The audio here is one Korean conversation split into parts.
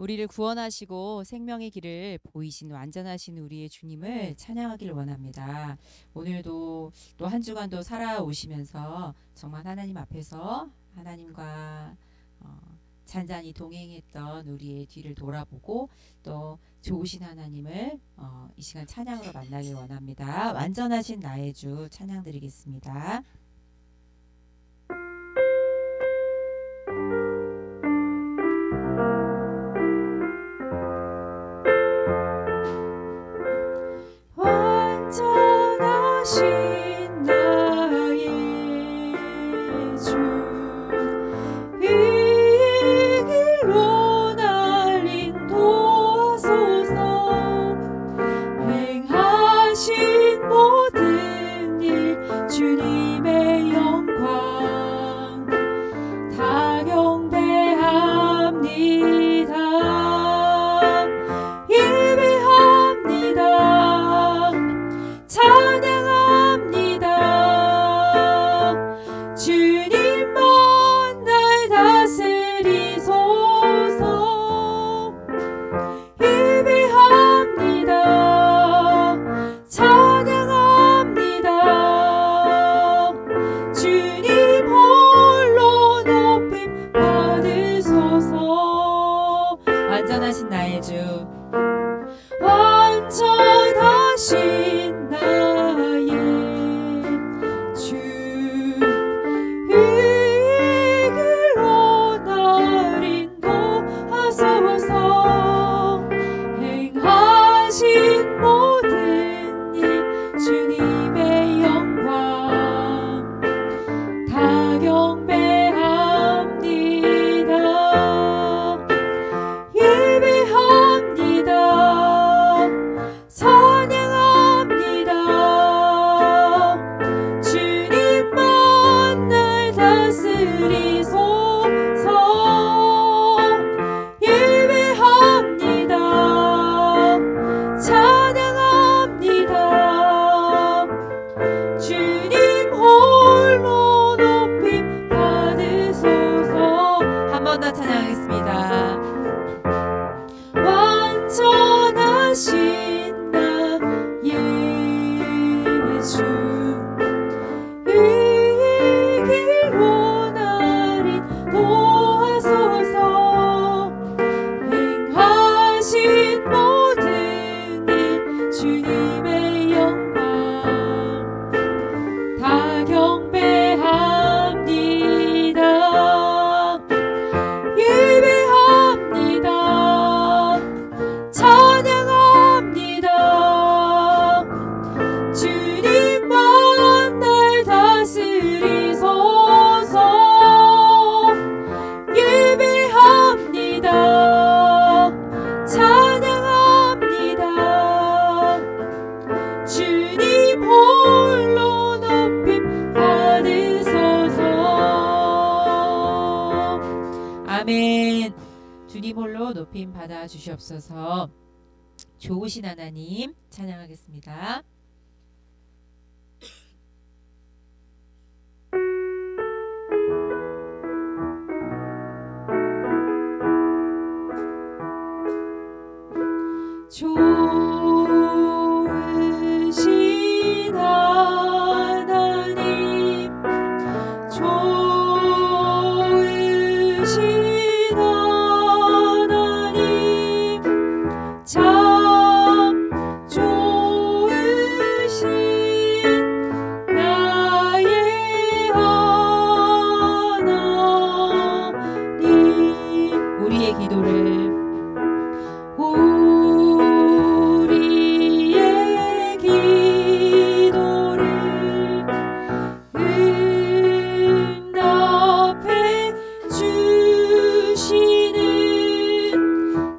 우리를 구원하시고 생명의 길을 보이신 완전하신 우리의 주님을 찬양하길 원합니다. 오늘도 또 한 주간도 살아오시면서 정말 하나님 앞에서 하나님과 잔잔히 동행했던 우리의 뒤를 돌아보고 또 좋으신 하나님을 이 시간 찬양으로 만나길 원합니다. 완전하신 나의 주 찬양 드리겠습니다. 완전하신 나의 주 이 길로 날 인도하소서. 행하신 모든 일 주님의 영광 다 경배합니다. 예배합니다. 찬양합니다. 주님만 날 다스리소서. 예배합니다. 찬양합니다. 주님 홀로 높임 받으소서. 완전하신 나의 주 완전하신 나의 주 이 길로 날 인도하소서. 행하신 모든 일 주님의 영광 다 경배합니다. 예배합니다. 찬양합니다. 주님만 날 다스리소서. 예배합니다. 찬양합니다. 주님 홀로 높임 받으소서. 한 번 더 찬양하겠습니다. 완전하신 나의 주 이 길로 날 인도하소서. 행하신 모든 일 주님의 영광 다 경배합니다. 예배합니다. 찬양합니다. 주님만 날 다스리소서. 예배합니다. 찬양합니다. 주님 홀로 높임 받으소서. 아멘. 주님 홀로 높임 받아 주시옵소서. 좋으신 하나님 찬양하겠습니다. 좋으신 하나님 좋으신 하나님 참 좋으신 나의 하나님. 우리의 기도를 우리의 기도를 응답해 주시는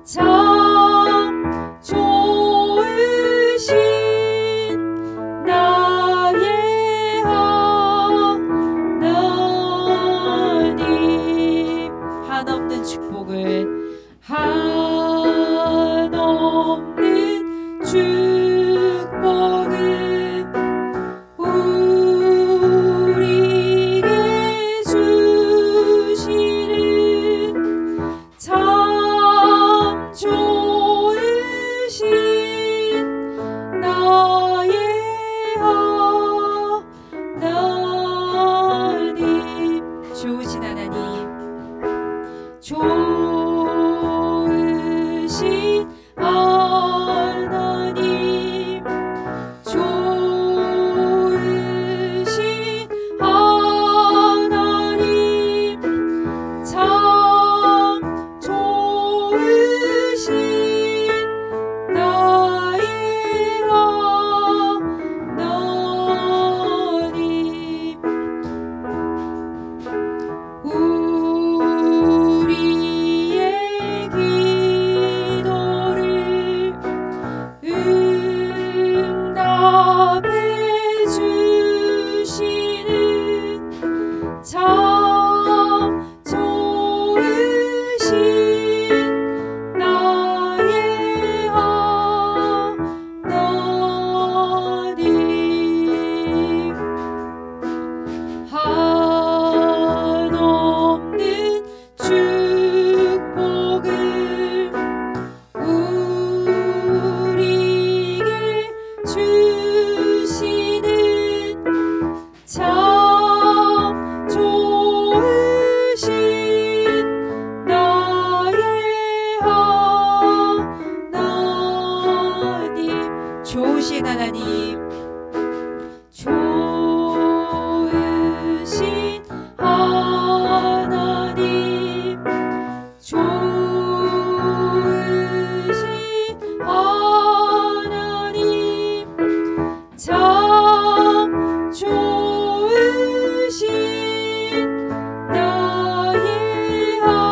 참 좋으신 나의 하나님. 한없는 축복을 한없는 축복을 우리에게 주시는 참 좋으신 하나님 좋으신 하나님 참 좋으신 나의 하나님 우리의 기도를 응답해 주시는 참 좋으신 나의 하나님 한없는 축복을 우리에게 주시는 참 좋으신 나의 하나님 좋으신 하나님 좋으신 하나님 좋으신 하나님 참 좋으신 나의 하나님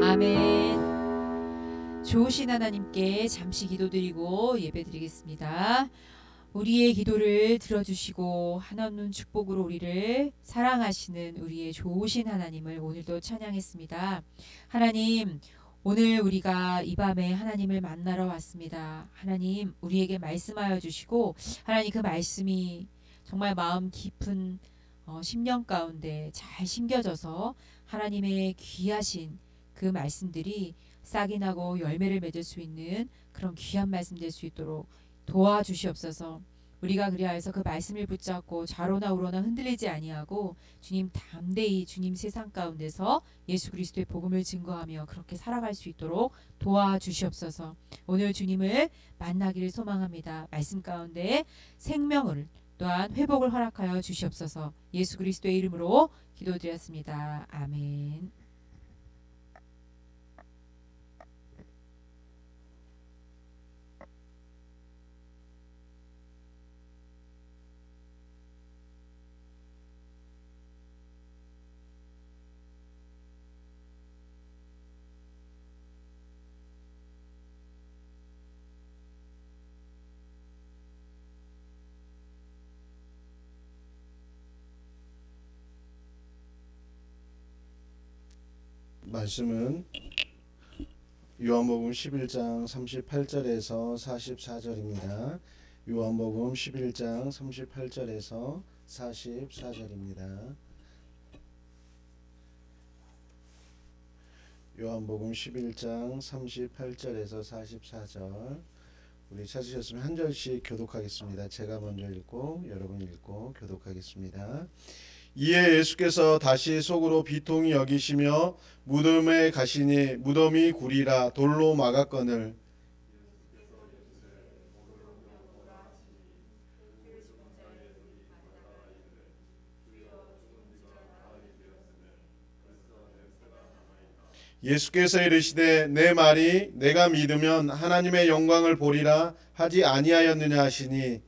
아멘. 좋으신 하나님께 잠시 기도드리고 예배드리겠습니다. 우리의 기도를 들어주시고 한없는 축복으로 우리를 사랑하시는 우리의 좋으신 하나님을 오늘도 찬양했습니다. 하나님, 오늘 우리가 이 밤에 하나님을 만나러 왔습니다. 하나님, 우리에게 말씀하여 주시고 하나님 그 말씀이 정말 마음 깊은 심령 가운데 잘 심겨져서 하나님의 귀하신 그 말씀들이 싹이 나고 열매를 맺을 수 있는 그런 귀한 말씀 될 수 있도록 도와주시옵소서. 우리가 그리하여서 그 말씀을 붙잡고 좌로나 우로나 흔들리지 아니하고 주님 담대히 주님 세상 가운데서 예수 그리스도의 복음을 증거하며 그렇게 살아갈 수 있도록 도와주시옵소서. 오늘 주님을 만나기를 소망합니다. 말씀 가운데 생명을 또한 회복을 허락하여 주시옵소서. 예수 그리스도의 이름으로 기도드렸습니다. 아멘. 말씀은 요한복음 11장 38절에서 44절입니다. 요한복음 11장 38절에서 44절입니다. 요한복음 11장 38절에서 44절 우리 찾으셨으면 한 절씩 교독하겠습니다. 제가 먼저 읽고 여러분 읽고 교독하겠습니다. 이에 예수께서 다시 속으로 비통히 여기시며 무덤에 가시니 무덤이 구리라 돌로 막았거늘 예수께서 이르시되 내 말이 내가 믿으면 하나님의 영광을 보리라 하지 아니하였느냐 하시니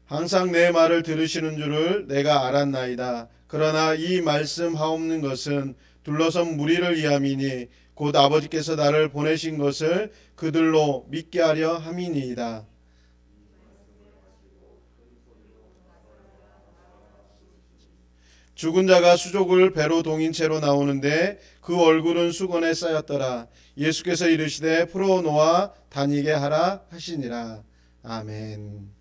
항상 내 말을 들으시는 줄을 내가 알았나이다. 그러나 이 말씀 하옵는 것은 둘러선 무리를 위함이니 곧 아버지께서 나를 보내신 것을 그들로 믿게 하려 함이니이다. 죽은 자가 수족을 배로 동인 채로 나오는데 그 얼굴은 수건에 쌓였더라. 예수께서 이르시되 풀어놓아 다니게 하라 하시니라. 아멘.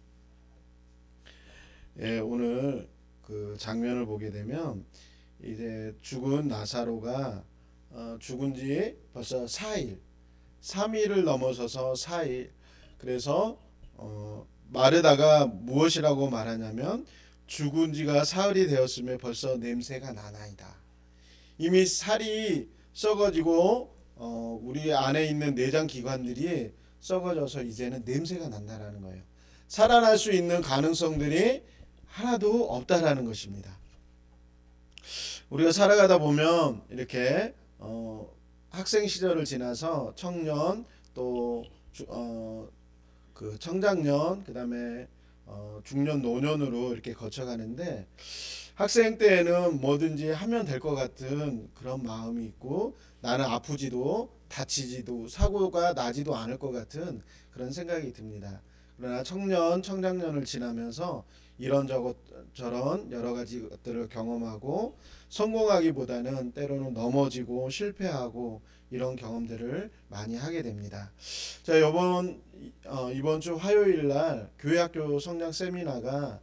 예, 오늘 그 장면을 보게 되면 이제 죽은 나사로가 죽은 지 벌써 4일, 3일을 넘어서서 4일. 그래서 마르다가 무엇이라고 말하냐면 죽은 지가 사흘이 되었음에 벌써 냄새가 나나이다. 이미 살이 썩어지고 우리 안에 있는 내장 기관들이 썩어져서 이제는 냄새가 난다라는 거예요. 살아날 수 있는 가능성들이 하나도 없다라는 것입니다. 우리가 살아가다 보면 이렇게 학생 시절을 지나서 청년 또 그 청장년 그다음에 중년 노년으로 이렇게 거쳐가는데 학생 때에는 뭐든지 하면 될 것 같은 그런 마음이 있고 나는 아프지도 다치지도 사고가 나지도 않을 것 같은 그런 생각이 듭니다. 그러나 청장년을 지나면서 이런저런 여러 가지 것들을 경험하고 성공하기보다는 때로는 넘어지고 실패하고 이런 경험들을 많이 하게 됩니다. 자, 이번 주 화요일 날 교회학교 성장 세미나가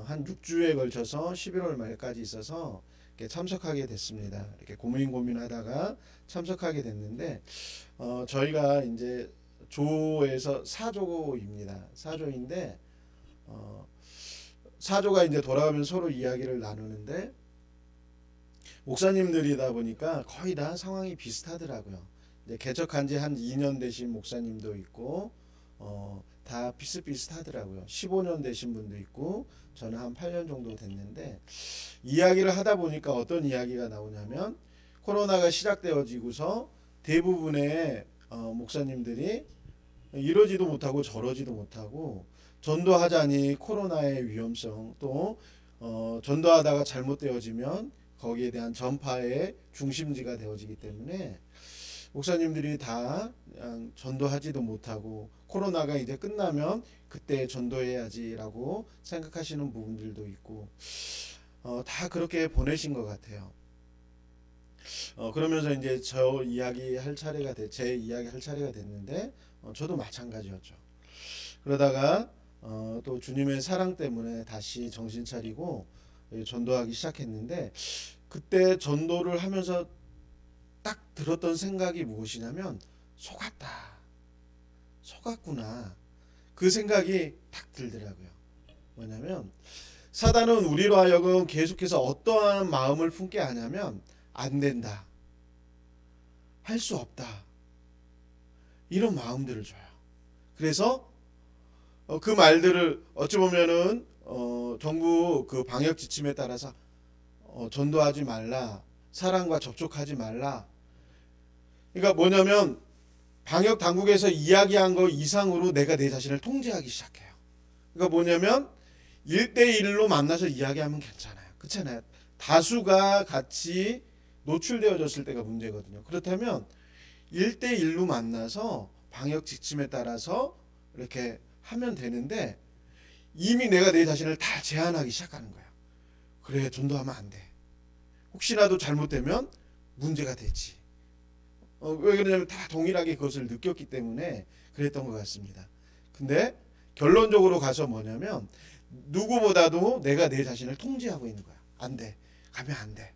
한 6주에 걸쳐서 11월 말까지 있어서 이렇게 참석하게 됐습니다. 이렇게 고민하다가 참석하게 됐는데 저희가 이제 조에서 4조입니다. 4조인데 4조가 이제 돌아가면 서로 이야기를 나누는데 목사님들이다 보니까 거의 다 상황이 비슷하더라고요. 이제 개척한 지 한 2년 되신 목사님도 있고 다 비슷비슷하더라고요. 15년 되신 분도 있고 저는 한 8년 정도 됐는데 이야기를 하다 보니까 어떤 이야기가 나오냐면 코로나가 시작되어지고서 대부분의 목사님들이 이러지도 못하고 저러지도 못하고 전도하자니 코로나의 위험성 또 전도하다가 잘못되어지면 거기에 대한 전파의 중심지가 되어지기 때문에 목사님들이 다 그냥 전도하지도 못하고 코로나가 이제 끝나면 그때 전도해야지라고 생각하시는 부분들도 있고 다 그렇게 보내신 것 같아요. 그러면서 이제 제 이야기 할 차례가 됐는데 저도 마찬가지였죠. 그러다가 또 주님의 사랑 때문에 다시 정신 차리고 전도하기 시작했는데 그때 전도를 하면서 딱 들었던 생각이 무엇이냐면 속았구나 그 생각이 딱 들더라고요. 뭐냐면 사단은 우리로 하여금 계속해서 어떠한 마음을 품게 하냐면 안 된다, 할 수 없다 이런 마음들을 줘요. 그래서 그 말들을 어찌 보면은 정부 그 방역 지침에 따라서 전도하지 말라, 사람과 접촉하지 말라. 그러니까 뭐냐면 방역 당국에서 이야기한 거 이상으로 내가 내 자신을 통제하기 시작해요. 그러니까 뭐냐면 1대1로 만나서 이야기하면 괜찮아요. 그렇잖아요. 다수가 같이 노출되어졌을 때가 문제거든요. 그렇다면 1대1로 만나서 방역 지침에 따라서 이렇게 하면 되는데 이미 내가 내 자신을 다 제한하기 시작하는 거야. 그래, 전도하면 안 돼. 혹시라도 잘못되면 문제가 되지. 왜 그러냐면 다 동일하게 그것을 느꼈기 때문에 그랬던 것 같습니다. 근데 결론적으로 가서 뭐냐면 누구보다도 내가 내 자신을 통제하고 있는 거야. 안 돼. 가면 안 돼.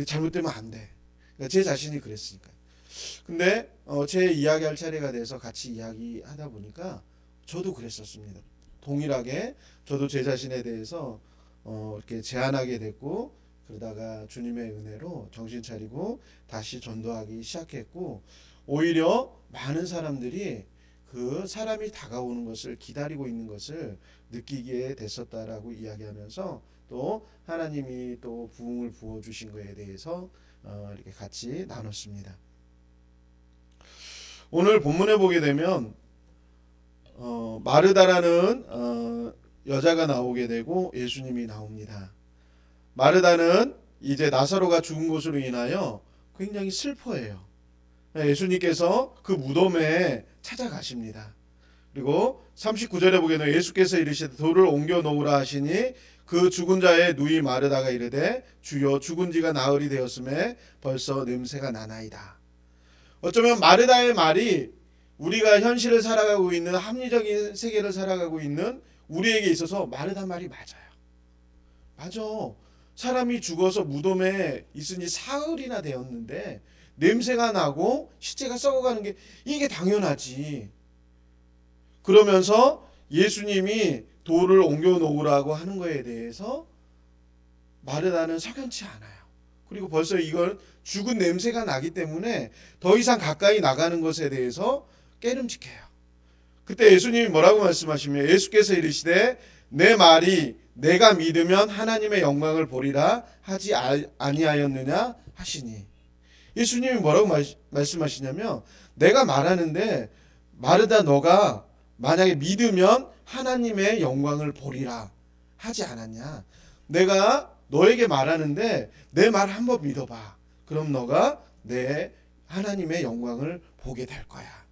잘못되면 안 돼. 그러니까 제 자신이 그랬으니까. 근데 제 이야기할 차례가 돼서 같이 이야기하다 보니까 저도 그랬었습니다. 동일하게 저도 제 자신에 대해서 이렇게 제한하게 됐고 그러다가 주님의 은혜로 정신 차리고 다시 전도하기 시작했고 오히려 많은 사람들이 그 사람이 다가오는 것을 기다리고 있는 것을 느끼게 됐었다라고 이야기하면서 또 하나님이 또 부흥을 부어주신 것에 대해서 이렇게 같이 나눴습니다. 오늘 본문에 보게 되면 마르다라는 여자가 나오게 되고 예수님이 나옵니다. 마르다는 이제 나사로가 죽은 것으로 인하여 굉장히 슬퍼해요. 예수님께서 그 무덤에 찾아가십니다. 그리고 39절에 보게 되면 예수께서 이르시되 돌을 옮겨 놓으라 하시니 그 죽은 자의 누이 마르다가 이르되 주여 죽은 지가 나흘이 되었음에 벌써 냄새가 나나이다. 어쩌면 마르다의 말이 우리가 현실을 살아가고 있는 합리적인 세계를 살아가고 있는 우리에게 있어서 마르다 말이 맞아요. 맞아. 사람이 죽어서 무덤에 있으니 사흘이나 되었는데 냄새가 나고 시체가 썩어가는 게 이게 당연하지. 그러면서 예수님이 돌을 옮겨 놓으라고 하는 거에 대해서 마르다는 석연치 않아요. 그리고 벌써 이건 죽은 냄새가 나기 때문에 더 이상 가까이 나가는 것에 대해서 깨름직해요. 그때 예수님이 뭐라고 말씀하시며 예수께서 이르시되 내 말이 내가 믿으면 하나님의 영광을 보리라 하지 아니하였느냐 하시니, 예수님이 뭐라고 말씀하시냐면 내가 말하는데 마르다 너가 만약에 믿으면 하나님의 영광을 보리라 하지 않았냐. 내가 너에게 말하는데 내 말 한번 믿어봐. 그럼 너가 내 하나님의 영광을 보게 될 거야.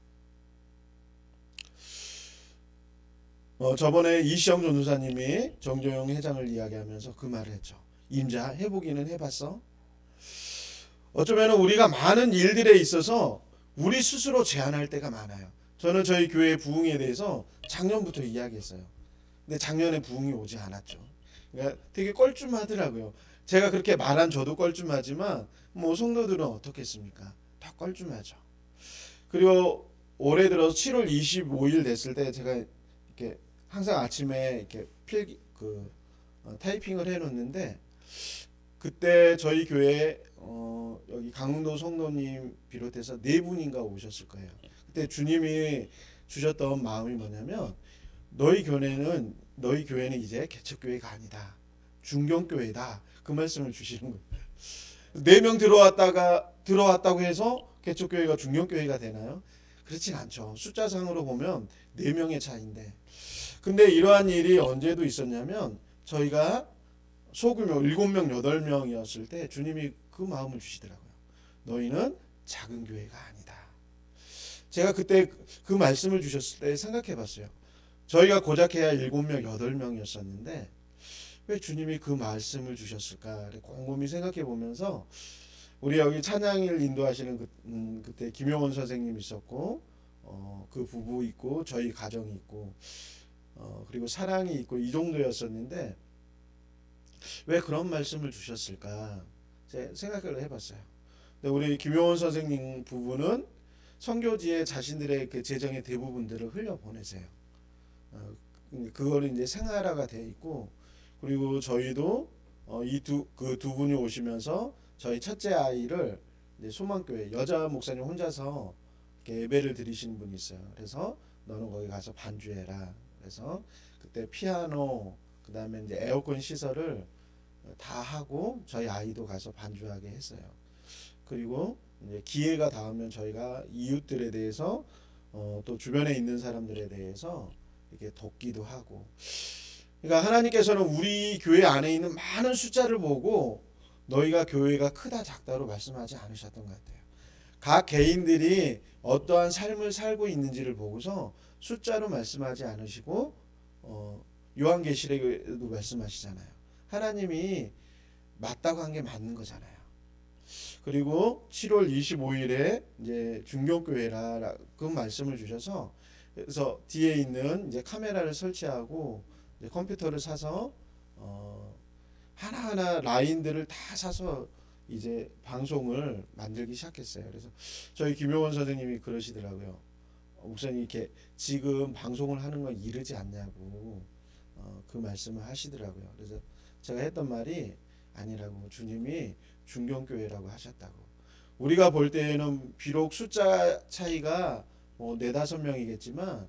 저번에 이시영 전도사님이 정조영 회장을 이야기하면서 그 말을 했죠. 임자 해보기는 해봤어? 어쩌면 우리가 많은 일들에 있어서 우리 스스로 제한할 때가 많아요. 저는 저희 교회 부흥에 대해서 작년부터 이야기했어요. 근데 작년에 부흥이 오지 않았죠. 그러니까 되게 껄쭌하더라고요. 제가 그렇게 말한 저도 껄쭌하지만 뭐 성도들은 어떻겠습니까? 다 껄쭌하죠. 그리고 올해 들어서 7월 25일 됐을 때 제가 이렇게 항상 아침에 이렇게 타이핑을 해놓는데, 그때 저희 교회 여기 강릉도 성도님 비롯해서 4분인가 오셨을 거예요. 그때 주님이 주셨던 마음이 뭐냐면 너희 교회는 이제 개척교회가 아니다. 중경교회다. 그 말씀을 주시는 거예요. 4명 들어왔다고 해서 개척교회가 중경교회가 되나요? 그렇진 않죠. 숫자상으로 보면 4명의 차이인데, 근데 이러한 일이 언제도 있었냐면 저희가 소규모 7명, 8명이었을 때 주님이 그 마음을 주시더라고요. 너희는 작은 교회가 아니다. 제가 그때 그 말씀을 주셨을 때 생각해 봤어요. 저희가 고작 해야 7명, 8명이었었는데 왜 주님이 그 말씀을 주셨을까 곰곰이 생각해 보면서, 우리 여기 찬양일 인도하시는 그때 김용원 선생님 있었고, 그 부부 있고 저희 가정이 있고, 그리고 사랑이 있고, 이 정도였었는데 왜 그런 말씀을 주셨을까 생각을 해봤어요. 근데 우리 김용원 선생님 부부는 선교지에 자신들의 그 재정의 대부분들을 흘려보내세요. 그거는 이제 생활화가 돼 있고, 그리고 저희도 그 두 분이 오시면서 저희 첫째 아이를 이제 소망교회 여자 목사님 혼자서 이렇게 예배를 드리시는 분이 있어요. 그래서 너는 거기 가서 반주해라. 그래서 그때 피아노, 그 다음에 이제 에어컨 시설을 다 하고 저희 아이도 가서 반주하게 했어요. 그리고 이제 기회가 닿으면 저희가 이웃들에 대해서 또 주변에 있는 사람들에 대해서 이렇게 돕기도 하고. 그러니까 하나님께서는 우리 교회 안에 있는 많은 숫자를 보고 너희가 교회가 크다 작다로 말씀하지 않으셨던 것 같아요. 각 개인들이 어떠한 삶을 살고 있는지를 보고서 숫자로 말씀하지 않으시고, 요한계시록에도 말씀하시잖아요. 하나님이 맞다고 한 게 맞는 거잖아요. 그리고 7월 25일에 이제 중경교회라 그 말씀을 주셔서, 그래서 뒤에 있는 이제 카메라를 설치하고 이제 컴퓨터를 사서 하나하나 라인들을 다 사서 이제 방송을 만들기 시작했어요. 그래서 저희 김용원 선생님이 그러시더라고요. 목사님 이렇게 지금 방송을 하는 건 이르지 않냐고 그 말씀을 하시더라고요. 그래서 제가 했던 말이 아니라고, 주님이 중경교회라고 하셨다고. 우리가 볼 때에는 비록 숫자 차이가 뭐 4-5명이겠지만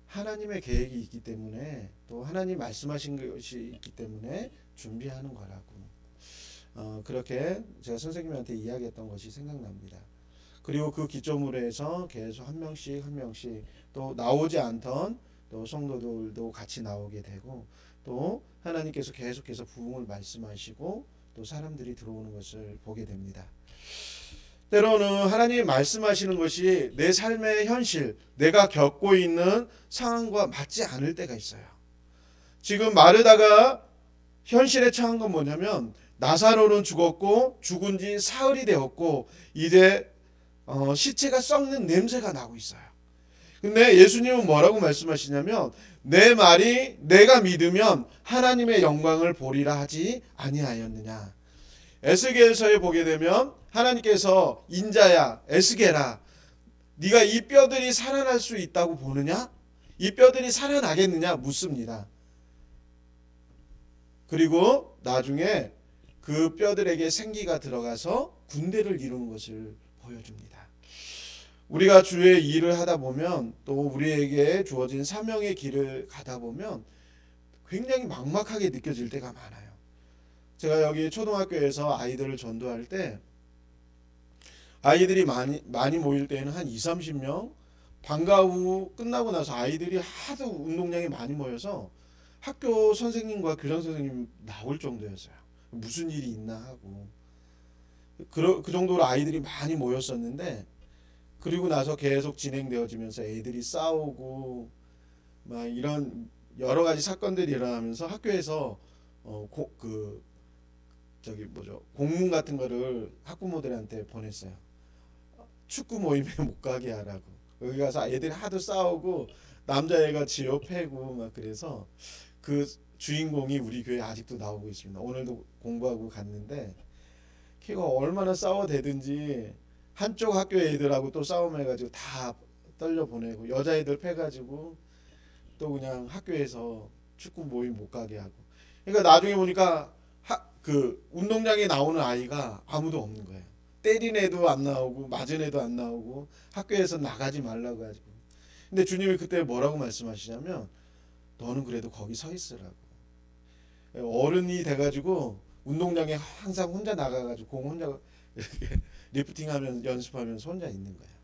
하나님의 계획이 있기 때문에, 또 하나님 말씀하신 것이 있기 때문에 준비하는 거라고. 그렇게 제가 선생님한테 이야기했던 것이 생각납니다. 그리고 그 기점으로 해서 계속 한 명씩 또 나오지 않던 또 성도들도 같이 나오게 되고, 또 하나님께서 계속해서 부흥을 말씀하시고 또 사람들이 들어오는 것을 보게 됩니다. 때로는 하나님이 말씀하시는 것이 내 삶의 현실, 내가 겪고 있는 상황과 맞지 않을 때가 있어요. 지금 마르다가 현실에 처한 건 뭐냐면, 나사로는 죽었고 죽은 지 사흘이 되었고 이제 시체가 썩는 냄새가 나고 있어요. 근데 예수님은 뭐라고 말씀하시냐면 내 말이 내가 믿으면 하나님의 영광을 보리라 하지 아니하였느냐. 에스겔서에 보게 되면 하나님께서 인자야 에스겔아 네가 이 뼈들이 살아날 수 있다고 보느냐? 이 뼈들이 살아나겠느냐 묻습니다. 그리고 나중에 그 뼈들에게 생기가 들어가서 군대를 이루는 것을 보여줍니다. 우리가 주의 일을 하다 보면 또 우리에게 주어진 사명의 길을 가다 보면 굉장히 막막하게 느껴질 때가 많아요. 제가 여기 초등학교에서 아이들을 전도할 때 아이들이 많이 모일 때는 한 20-30명, 방과 후 끝나고 나서 아이들이 하도 운동량이 많이 모여서 학교 선생님과 교장 선생님 나올 정도였어요. 무슨 일이 있나 하고 그 정도로 아이들이 많이 모였었는데 그리고 나서 계속 진행되어지면서 애들이 싸우고 막 이런 여러 가지 사건들이 일어나면서 학교에서 공문 같은 거를 학부모들한테 보냈어요. 축구 모임에 못 가게 하라고. 여기 가서 애들이 하도 싸우고 남자애가 지어 패고 막 그래서 그 주인공이 우리 교회에 아직도 나오고 있습니다. 오늘도 공부하고 갔는데 걔가 얼마나 싸워대든지 한쪽 학교 애들하고 또 싸움해가지고 다 떨려 보내고 여자애들 패가지고 또 그냥 학교에서 축구 모임 못 가게 하고. 그러니까 나중에 보니까 그 운동장에 나오는 아이가 아무도 없는 거예요. 때린 애도 안 나오고 맞은 애도 안 나오고 학교에서 나가지 말라고 가지고. 근데 주님이 그때 뭐라고 말씀하시냐면 너는 그래도 거기 서 있으라고. 어른이 돼가지고 운동장에 항상 혼자 나가가지고 공 혼자 이렇게 리프팅하면 연습하면서 혼자 있는 거예요.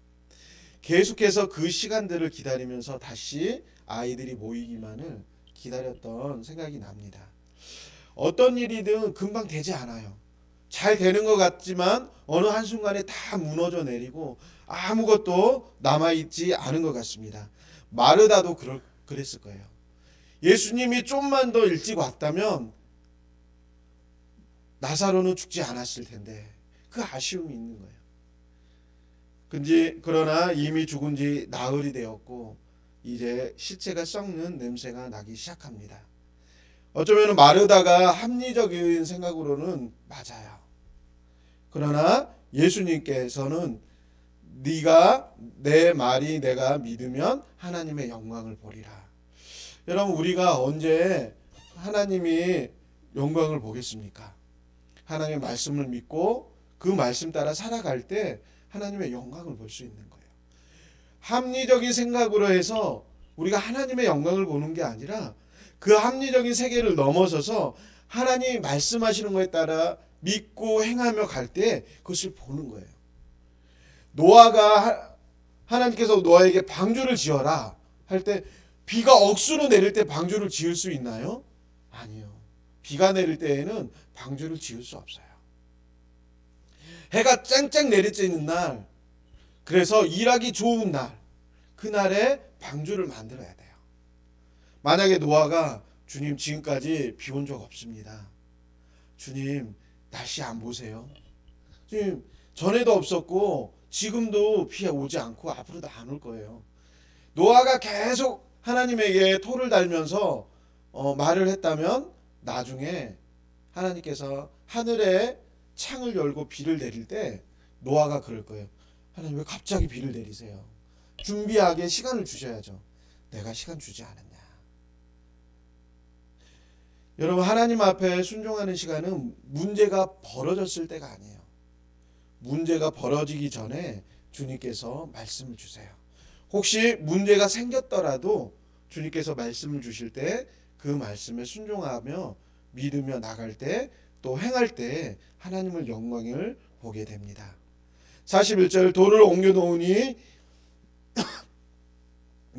계속해서 그 시간들을 기다리면서 다시 아이들이 모이기만을 기다렸던 생각이 납니다. 어떤 일이든 금방 되지 않아요. 잘 되는 것 같지만 어느 한순간에 다 무너져 내리고 아무것도 남아있지 않은 것 같습니다. 마르다도 그랬을 거예요. 예수님이 좀만 더 일찍 왔다면 나사로는 죽지 않았을 텐데 그 아쉬움이 있는 거예요. 그러나 이미 죽은 지 나흘이 되었고 이제 시체가 썩는 냄새가 나기 시작합니다. 어쩌면 마르다가 합리적인 생각으로는 맞아요. 그러나 예수님께서는 네가 내 말이 내가 믿으면 하나님의 영광을 보리라. 여러분 우리가 언제 하나님이 영광을 보겠습니까? 하나님의 말씀을 믿고 그 말씀 따라 살아갈 때 하나님의 영광을 볼 수 있는 거예요. 합리적인 생각으로 해서 우리가 하나님의 영광을 보는 게 아니라 그 합리적인 세계를 넘어서서 하나님이 말씀하시는 것에 따라 믿고 행하며 갈 때 그것을 보는 거예요. 하나님께서 노아에게 방주를 지어라 할 때 비가 억수로 내릴 때 방주를 지을 수 있나요? 아니요. 비가 내릴 때에는 방주를 지을 수 없어요. 해가 쨍쨍 내리쬐는 날, 그래서 일하기 좋은 날, 그날에 방주를 만들어야 돼요. 만약에 노아가 주님 지금까지 비 온 적 없습니다. 주님 날씨 안 보세요? 주님 전에도 없었고 지금도 비 오지 않고 앞으로도 안 올 거예요. 노아가 계속 하나님에게 토를 달면서 말을 했다면 나중에 하나님께서 하늘에 창을 열고 비를 내릴 때 노아가 그럴 거예요. 하나님 왜 갑자기 비를 내리세요? 준비하게 시간을 주셔야죠. 내가 시간 주지 않았냐. 여러분 하나님 앞에 순종하는 시간은 문제가 벌어졌을 때가 아니에요. 문제가 벌어지기 전에 주님께서 말씀을 주세요. 혹시 문제가 생겼더라도 주님께서 말씀을 주실 때 그 말씀에 순종하며 믿으며 나갈 때 또 행할 때 하나님의 영광을 보게 됩니다. 41절 돌을 옮겨놓으니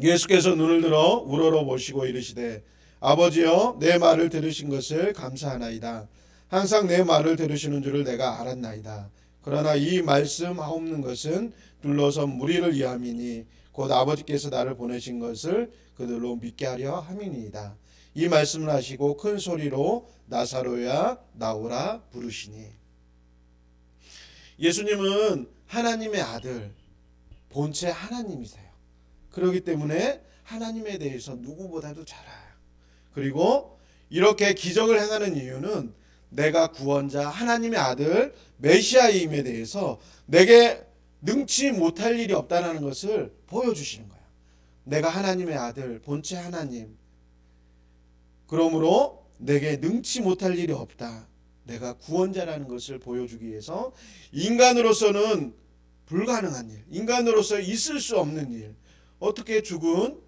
예수께서 눈을 들어 우러러 보시고 이르시되 아버지여 내 말을 들으신 것을 감사하나이다. 항상 내 말을 들으시는 줄을 내가 알았나이다. 그러나 이 말씀 하옵는 것은 둘러서 무리를 위함이니 곧 아버지께서 나를 보내신 것을 그들로 믿게 하려 함이니이다. 이 말씀을 하시고 큰 소리로 나사로야 나오라 부르시니. 예수님은 하나님의 아들, 본체 하나님이세요. 그렇기 때문에 하나님에 대해서 누구보다도 잘 알아요. 그리고 이렇게 기적을 행하는 이유는 내가 구원자 하나님의 아들 메시아임에 대해서 내게 능치 못할 일이 없다는 것을 보여주시는 거예요. 내가 하나님의 아들, 본체 하나님. 그러므로 내게 능치 못할 일이 없다. 내가 구원자라는 것을 보여주기 위해서 인간으로서는 불가능한 일, 인간으로서 있을 수 없는 일, 어떻게 죽은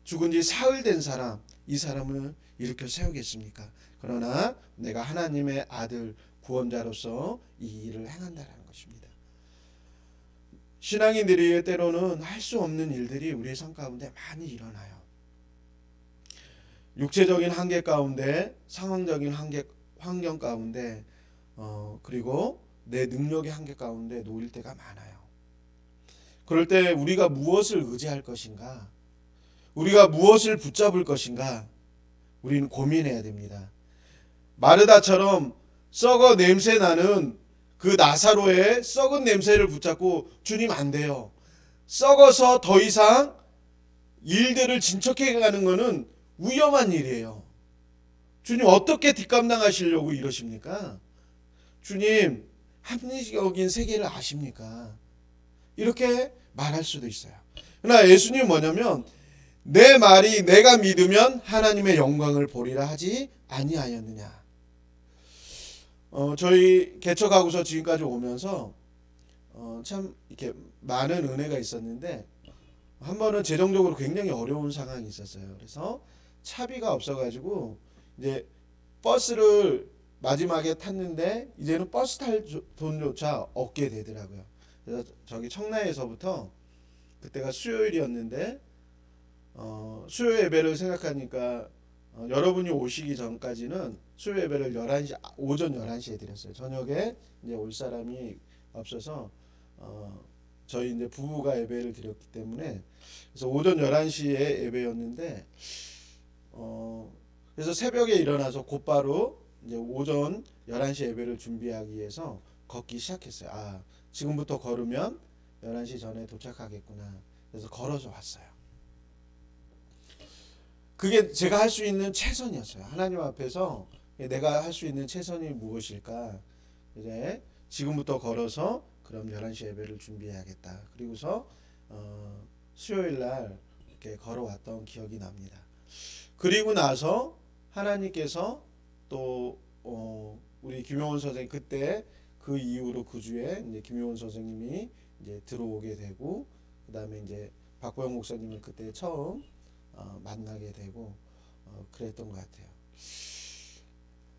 지 사흘 된 사람, 이 사람을 일으켜 세우겠습니까? 그러나 내가 하나님의 아들 구원자로서 이 일을 행한다는 것입니다. 신앙인들이 때로는 할 수 없는 일들이 우리의 삶 가운데 많이 일어나요. 육체적인 한계 가운데, 상황적인 환경 가운데, 그리고 내 능력의 한계 가운데 놓일 때가 많아요. 그럴 때 우리가 무엇을 의지할 것인가? 우리가 무엇을 붙잡을 것인가? 우리는 고민해야 됩니다. 마르다처럼 썩어 냄새 나는 그 나사로의 썩은 냄새를 붙잡고 주님 안 돼요. 썩어서 더 이상 일들을 진척해 가는 것은 위험한 일이에요. 주님 어떻게 뒷감당하시려고 이러십니까? 주님 합리적인 세계를 아십니까? 이렇게 말할 수도 있어요. 그러나 예수님은 뭐냐면 내 말이 내가 믿으면 하나님의 영광을 보리라 하지 아니하였느냐. 저희 개척하고서 지금까지 오면서 참 이렇게 많은 은혜가 있었는데 한 번은 재정적으로 굉장히 어려운 상황이 있었어요. 그래서 차비가 없어가지고 이제 버스를 마지막에 탔는데 이제는 버스 탈 돈조차 없게 되더라고요. 그래서 저기 청라에서부터 그때가 수요일이었는데 수요 예배를 생각하니까 여러분이 오시기 전까지는 수요 예배를 11시 오전 11시에 드렸어요. 저녁에 이제 올 사람이 없어서 저희 이제 부부가 예배를 드렸기 때문에 그래서 오전 11시에 예배였는데 그래서 새벽에 일어나서 곧바로 이제 오전 11시 예배를 준비하기 위해서 걷기 시작했어요. 아, 지금부터 걸으면 11시 전에 도착하겠구나. 그래서 걸어서 왔어요. 그게 제가 할 수 있는 최선이었어요. 하나님 앞에서 내가 할 수 있는 최선이 무엇일까? 이제 지금부터 걸어서 그럼 11시 예배를 준비해야겠다. 그리고서 수요일 날 이렇게 걸어왔던 기억이 납니다. 그리고 나서 하나님께서 또 우리 김용원 선생님 그때 그 이후로 그 주에 이제 김용원 선생님이 이제 들어오게 되고 그다음에 이제 박보영 목사님을 그때 처음 만나게 되고 그랬던 것 같아요.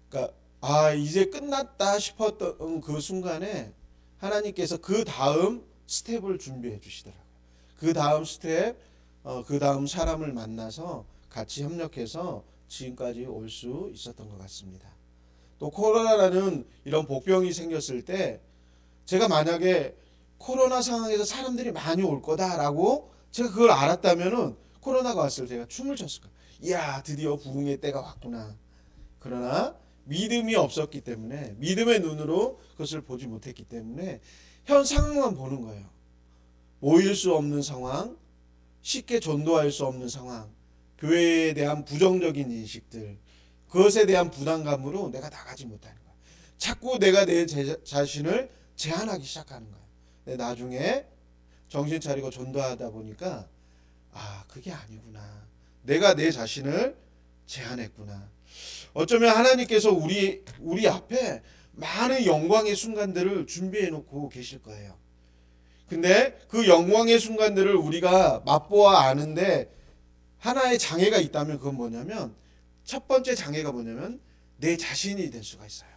그러니까 이제 끝났다 싶었던 그 순간에 하나님께서 그 다음 스텝을 준비해 주시더라고요. 그 다음 스텝, 그 다음 사람을 만나서 같이 협력해서 지금까지 올 수 있었던 것 같습니다. 또 코로나라는 이런 복병이 생겼을 때 제가 만약에 코로나 상황에서 사람들이 많이 올 거다라고 제가 그걸 알았다면은 코로나가 왔을 때 제가 춤을 췄을 거예요. 이야, 드디어 부흥의 때가 왔구나. 그러나 믿음이 없었기 때문에 믿음의 눈으로 그것을 보지 못했기 때문에 현 상황만 보는 거예요. 모일 수 없는 상황, 쉽게 전도할 수 없는 상황, 교회에 대한 부정적인 인식들, 그것에 대한 부담감으로 내가 나가지 못하는 거예요. 자꾸 내가 내 자신을 제한하기 시작하는 거예요. 근데 나중에 정신 차리고 전도하다 보니까 그게 아니구나. 내가 내 자신을 제한했구나. 어쩌면 하나님께서 우리 앞에 많은 영광의 순간들을 준비해 놓고 계실 거예요. 근데 그 영광의 순간들을 우리가 맛보아 아는데 하나의 장애가 있다면 그건 뭐냐면 첫 번째 장애가 뭐냐면 내 자신이 될 수가 있어요.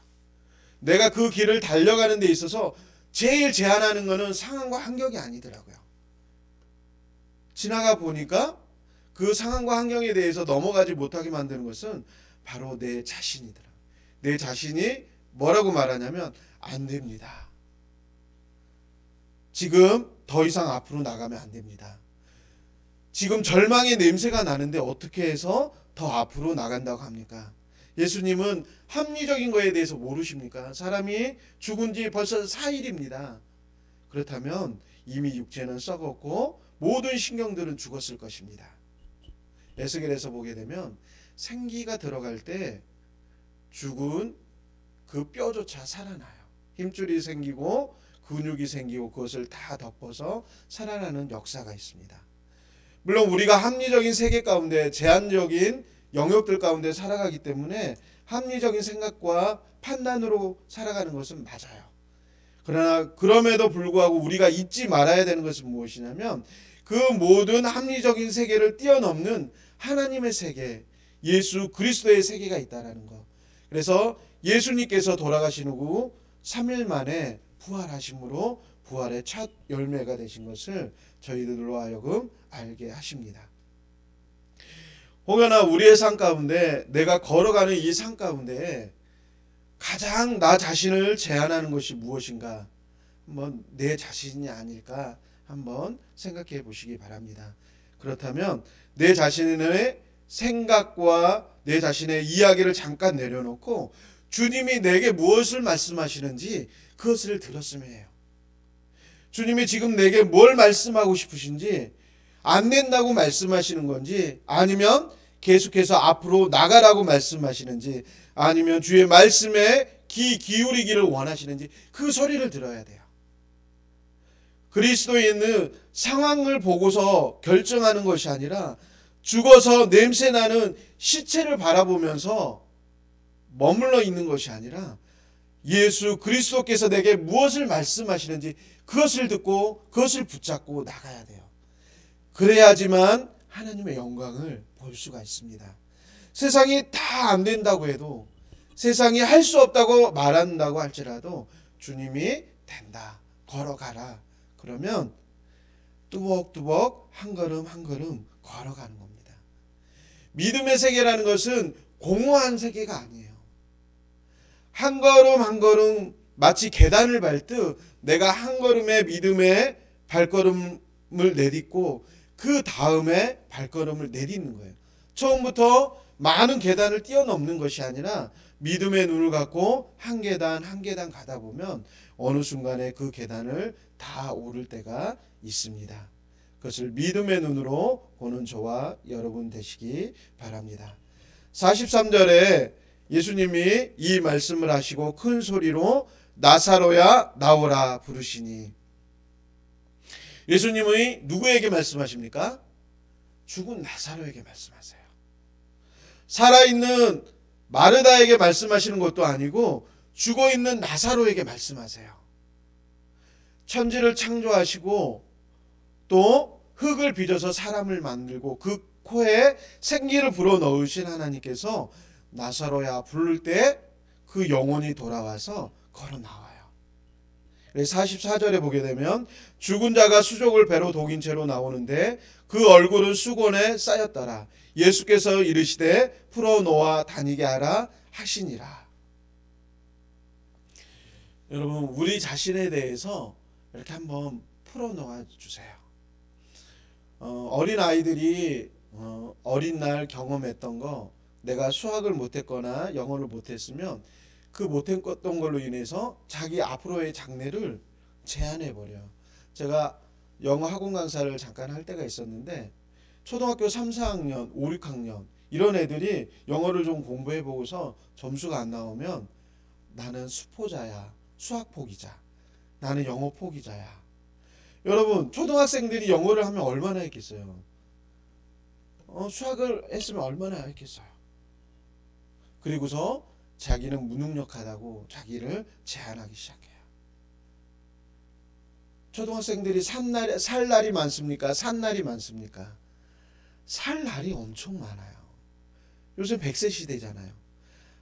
내가 그 길을 달려가는 데 있어서 제일 제한하는 거는 상황과 환경이 아니더라고요. 지나가 보니까 그 상황과 환경에 대해서 넘어가지 못하게 만드는 것은 바로 내 자신이더라. 내 자신이 뭐라고 말하냐면 안 됩니다. 지금 더 이상 앞으로 나가면 안 됩니다. 지금 절망의 냄새가 나는데 어떻게 해서 더 앞으로 나간다고 합니까? 예수님은 합리적인 거에 대해서 모르십니까? 사람이 죽은 지 벌써 4일입니다. 그렇다면 이미 육체는 썩었고 모든 신경들은 죽었을 것입니다. 에스겔에서 보게 되면 생기가 들어갈 때 죽은 그 뼈조차 살아나요. 힘줄이 생기고 근육이 생기고 그것을 다 덮어서 살아나는 역사가 있습니다. 물론 우리가 합리적인 세계 가운데 제한적인 영역들 가운데 살아가기 때문에 합리적인 생각과 판단으로 살아가는 것은 맞아요. 그러나 그럼에도 불구하고 우리가 잊지 말아야 되는 것은 무엇이냐면 그 모든 합리적인 세계를 뛰어넘는 하나님의 세계, 예수 그리스도의 세계가 있다라는 것. 그래서 예수님께서 돌아가신 후 3일 만에 부활하심으로 부활의 첫 열매가 되신 것을 저희들로 하여금 알게 하십니다. 혹여나 우리의 삶 가운데 내가 걸어가는 이 삶 가운데 가장 나 자신을 제한하는 것이 무엇인가? 한번 내 자신이 아닐까 한번 생각해 보시기 바랍니다. 그렇다면 내 자신의 생각과 내 자신의 이야기를 잠깐 내려놓고 주님이 내게 무엇을 말씀하시는지 그것을 들었으면 해요. 주님이 지금 내게 뭘 말씀하고 싶으신지, 안 된다고 말씀하시는 건지, 아니면 계속해서 앞으로 나가라고 말씀하시는지, 아니면 주의 말씀에 귀 기울이기를 원하시는지 그 소리를 들어야 돼요. 그리스도인은 상황을 보고서 결정하는 것이 아니라 죽어서 냄새나는 시체를 바라보면서 머물러 있는 것이 아니라 예수 그리스도께서 내게 무엇을 말씀하시는지 그것을 듣고 그것을 붙잡고 나가야 돼요. 그래야지만 하나님의 영광을 볼 수가 있습니다. 세상이 다 안 된다고 해도, 세상이 할 수 없다고 말한다고 할지라도 주님이 된다, 걸어가라, 그러면 뚜벅뚜벅 한 걸음 한 걸음 걸어가는 겁니다. 믿음의 세계라는 것은 공허한 세계가 아니에요. 한 걸음 한 걸음 마치 계단을 밟듯 내가 한 걸음의 믿음의 발걸음을 내딛고 그 다음에 발걸음을 내딛는 거예요. 처음부터 많은 계단을 뛰어넘는 것이 아니라 믿음의 눈을 갖고 한 계단 한 계단 가다 보면 어느 순간에 그 계단을 다 오를 때가 있습니다. 그것을 믿음의 눈으로 보는 저와 여러분 되시기 바랍니다. 43절에 예수님이 이 말씀을 하시고 큰 소리로 나사로야 나오라 부르시니, 예수님이 누구에게 말씀하십니까? 죽은 나사로에게 말씀하세요. 살아있는 마르다에게 말씀하시는 것도 아니고 죽어있는 나사로에게 말씀하세요. 천지를 창조하시고 또 흙을 빚어서 사람을 만들고 그 코에 생기를 불어넣으신 하나님께서 나사로야 부를 때 그 영혼이 돌아와서 걸어 나와요. 44절에 보게 되면 죽은 자가 수족을 배로 독인 채로 나오는데 그 얼굴은 수건에 쌓였더라. 예수께서 이르시되 풀어놓아 다니게 하라 하시니라. 여러분, 우리 자신에 대해서 이렇게 한번 풀어놓아 주세요. 어린 아이들이 어린 날 경험했던 거, 내가 수학을 못했거나 영어를 못했으면 그 못했던 걸로 인해서 자기 앞으로의 장래를 제한해버려요. 제가 영어 학원 강사를 잠깐 할 때가 있었는데 초등학교 3, 4학년, 5, 6학년 이런 애들이 영어를 좀 공부해보고서 점수가 안 나오면 나는 수포자야, 수학 포기자, 나는 영어 포기자야. 여러분, 초등학생들이 영어를 하면 얼마나 했겠어요? 수학을 했으면 얼마나 했겠어요? 그리고서 자기는 무능력하다고 자기를 제한하기 시작해요. 초등학생들이 살 날이 많습니까? 산 날이 많습니까? 살 날이 엄청 많아요. 요새 100세 시대잖아요.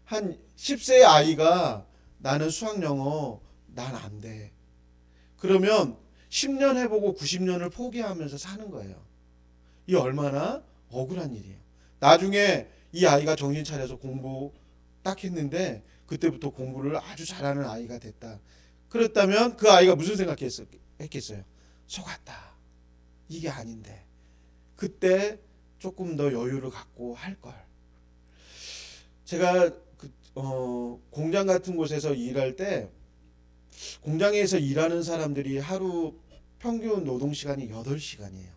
한 10세의 아이가 나는 수학 영어 난 안 돼. 그러면 10년 해보고 90년을 포기하면서 사는 거예요. 이 얼마나 억울한 일이에요. 나중에 이 아이가 정신 차려서 공부 딱 했는데 그때부터 공부를 아주 잘하는 아이가 됐다. 그랬다면 그 아이가 무슨 생각했겠어요? 속았다. 이게 아닌데. 그때 조금 더 여유를 갖고 할 걸. 제가 공장 같은 곳에서 일할 때 공장에서 일하는 사람들이 하루 평균 노동시간이 8시간이에요.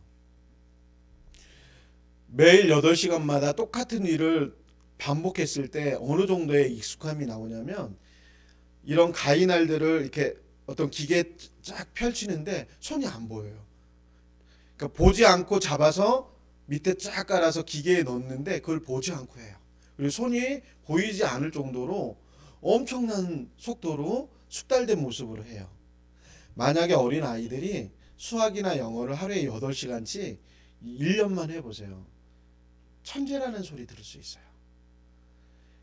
매일 8시간마다 똑같은 일을 반복했을 때 어느 정도의 익숙함이 나오냐면 이런 가위날들을 이렇게 어떤 기계에 쫙 펼치는데 손이 안 보여요. 그러니까 보지 않고 잡아서 밑에 쫙 깔아서 기계에 넣는데 그걸 보지 않고 해요. 그리고 손이 보이지 않을 정도로 엄청난 속도로 숙달된 모습으로 해요. 만약에 어린 아이들이 수학이나 영어를 하루에 8시간씩 1년만 해보세요. 천재라는 소리 들을 수 있어요.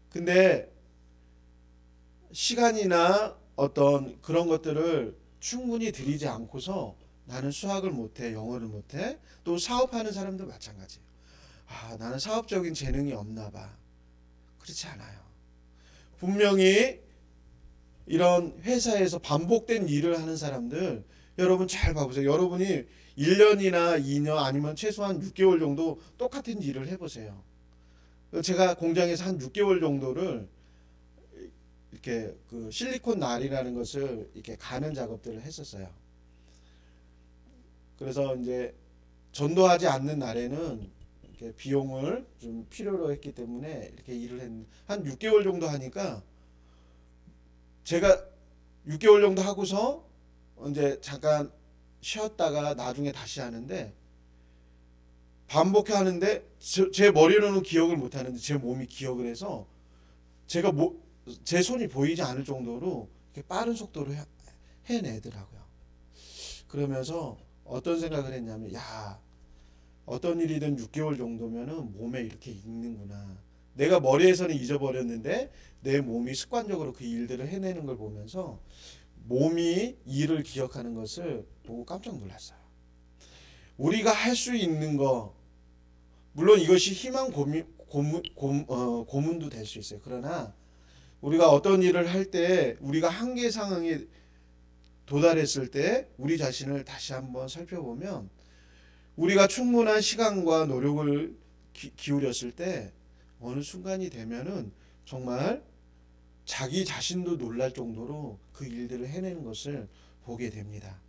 근데 시간이나 어떤 그런 것들을 충분히 들이지 않고서 나는 수학을 못해, 영어를 못해, 또 사업하는 사람도 마찬가지예요. 아, 나는 사업적인 재능이 없나 봐. 그렇지 않아요. 분명히 이런 회사에서 반복된 일을 하는 사람들, 여러분 잘 봐보세요. 여러분이 1년이나 2년 아니면 최소한 6개월 정도 똑같은 일을 해보세요. 제가 공장에서 한 6개월 정도를 이렇게 그 실리콘 날이라는 것을 이렇게 가는 작업들을 했었어요. 그래서 이제 전도하지 않는 날에는 이렇게 비용을 좀 필요로 했기 때문에 이렇게 일을 했는데 한 6개월 정도 하니까 제가 6개월 정도 하고서 이제 잠깐 쉬었다가 나중에 다시 하는데 반복해 하는데 제 머리로는 기억을 못 하는데 제 몸이 기억을 해서 제가 제 손이 보이지 않을 정도로 이렇게 빠른 속도로 해내더라고요. 그러면서 어떤 생각을 했냐면, 야, 어떤 일이든 6개월 정도면은 몸에 이렇게 익는구나. 내가 머리에서는 잊어버렸는데 내 몸이 습관적으로 그 일들을 해내는 걸 보면서 몸이 일을 기억하는 것을 보고 깜짝 놀랐어요. 우리가 할 수 있는 거, 물론 이것이 희망 고문도 될 수 있어요. 그러나 우리가 어떤 일을 할 때 우리가 한계 상황에 도달했을 때 우리 자신을 다시 한번 살펴보면 우리가 충분한 시간과 노력을 기울였을 때 어느 순간이 되면은 정말 자기 자신도 놀랄 정도로 그 일들을 해내는 것을 보게 됩니다.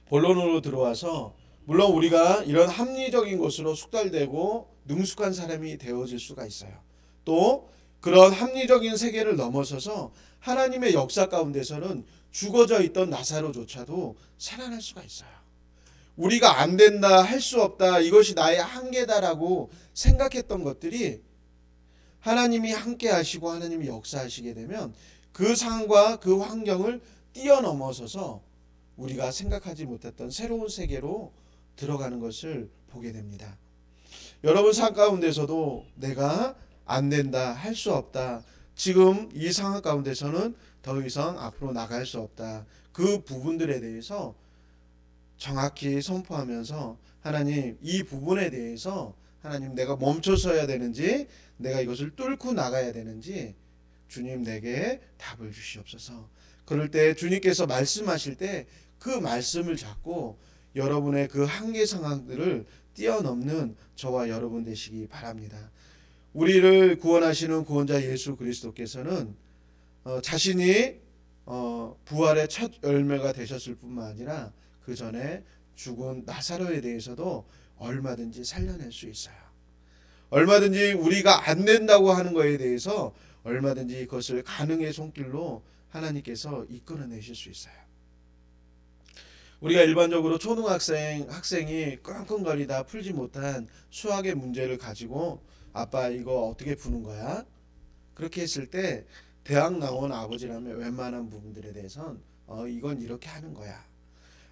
본론으로 들어와서 물론 우리가 이런 합리적인 것으로 숙달되고 능숙한 사람이 되어질 수가 있어요. 또 그런 합리적인 세계를 넘어서서 하나님의 역사 가운데서는 죽어져 있던 나사로조차도 살아날 수가 있어요. 우리가 안 된다, 할 수 없다, 이것이 나의 한계다라고 생각했던 것들이 하나님이 함께 하시고 하나님이 역사하시게 되면 그 상황과 그 환경을 뛰어넘어서서 우리가 생각하지 못했던 새로운 세계로 들어가는 것을 보게 됩니다. 여러분 삶 가운데서도 내가 안 된다, 할 수 없다, 지금 이 상황 가운데서는 더 이상 앞으로 나갈 수 없다, 그 부분들에 대해서 정확히 선포하면서 하나님, 이 부분에 대해서 하나님, 내가 멈춰서야 되는지 내가 이것을 뚫고 나가야 되는지 주님 내게 답을 주시옵소서. 그럴 때 주님께서 말씀하실 때 그 말씀을 잡고 여러분의 그 한계 상황들을 뛰어넘는 저와 여러분 되시기 바랍니다. 우리를 구원하시는 구원자 예수 그리스도께서는 자신이 부활의 첫 열매가 되셨을 뿐만 아니라 그 전에 죽은 나사로에 대해서도 얼마든지 살려낼 수 있어요. 얼마든지 우리가 안 된다고 하는 것에 대해서 얼마든지 그것을 가능의 손길로 하나님께서 이끌어내실 수 있어요. 우리가 일반적으로 학생이 끙끙거리다 풀지 못한 수학의 문제를 가지고 아빠 이거 어떻게 푸는 거야? 그렇게 했을 때 대학 나온 아버지라면 웬만한 부분들에 대해선 이건 이렇게 하는 거야.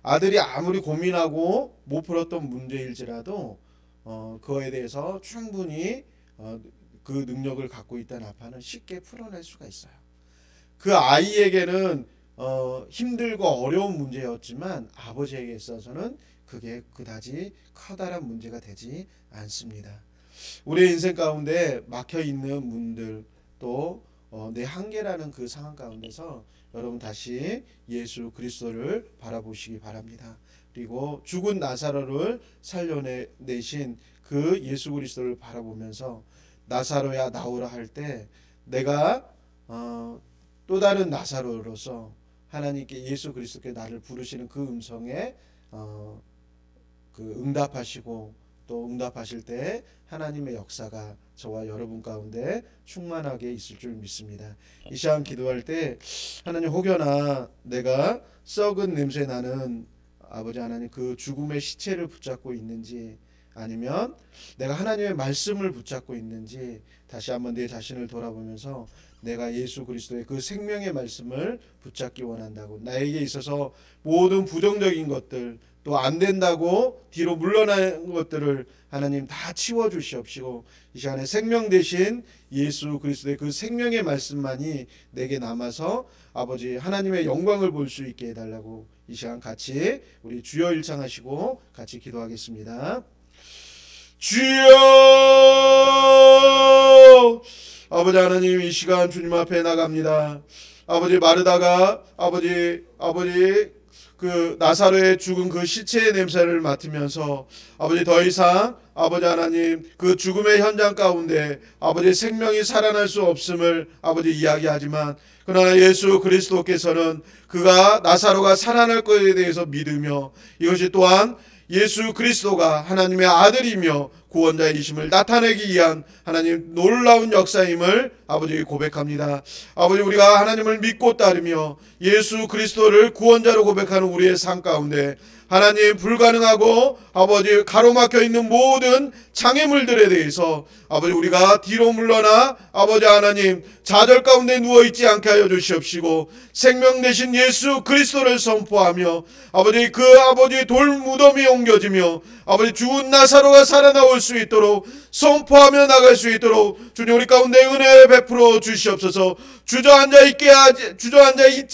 아들이 아무리 고민하고 못 풀었던 문제일지라도 그거에 대해서 충분히 그 능력을 갖고 있다는 아빠는 쉽게 풀어낼 수가 있어요. 그 아이에게는 힘들고 어려운 문제였지만 아버지에게 있어서는 그게 그다지 커다란 문제가 되지 않습니다. 우리의 인생 가운데 막혀있는 문들, 또 내 한계라는 그 상황 가운데서 여러분 다시 예수 그리스도를 바라보시기 바랍니다. 그리고 죽은 나사로를 살려내신 그 예수 그리스도를 바라보면서 나사로야 나오라 할 때 내가 또 다른 나사로로서 하나님께 예수 그리스도께 나를 부르시는 그 음성에 그 응답하시고 또 응답하실 때 하나님의 역사가 저와 여러분 가운데 충만하게 있을 줄 믿습니다. 이 시간 기도할 때 하나님, 혹여나 내가 썩은 냄새 나는 아버지 하나님 그 죽음의 시체를 붙잡고 있는지, 아니면 내가 하나님의 말씀을 붙잡고 있는지 다시 한번 내 자신을 돌아보면서 내가 예수 그리스도의 그 생명의 말씀을 붙잡기 원한다고, 나에게 있어서 모든 부정적인 것들, 또 안 된다고 뒤로 물러난 것들을 하나님 다 치워주시옵시고, 이 시간에 생명 대신 예수 그리스도의 그 생명의 말씀만이 내게 남아서 아버지 하나님의 영광을 볼 수 있게 해달라고, 이 시간 같이 우리 주여 일창하시고 같이 기도하겠습니다. 주여, 아버지 하나님, 이 시간 주님 앞에 나갑니다. 아버지, 마르다가 아버지 그 나사로의 죽은 그 시체의 냄새를 맡으면서 아버지 더 이상 아버지 하나님 그 죽음의 현장 가운데 아버지 생명이 살아날 수 없음을 아버지 이야기하지만, 그러나 예수 그리스도께서는 그가 나사로가 살아날 것에 대해서 믿으며, 이것이 또한 예수 그리스도가 하나님의 아들이며 구원자이심을 나타내기 위한 하나님 놀라운 역사임을 아버지 고백합니다. 아버지, 우리가 하나님을 믿고 따르며 예수 그리스도를 구원자로 고백하는 우리의 삶 가운데 하나님 불가능하고 아버지 가로막혀 있는 모든 장애물들에 대해서 아버지 우리가 뒤로 물러나 아버지 하나님 좌절 가운데 누워있지 않게 하여 주시옵시고, 생명 되신 예수 그리스도를 선포하며 아버지 그 아버지 돌 무덤이 옮겨지며 아버지 죽은 나사로가 살아나올 수 있도록 선포하며 나갈 수 있도록 주님 우리 가운데 은혜 베풀어 주시옵소서. 주저앉아 있지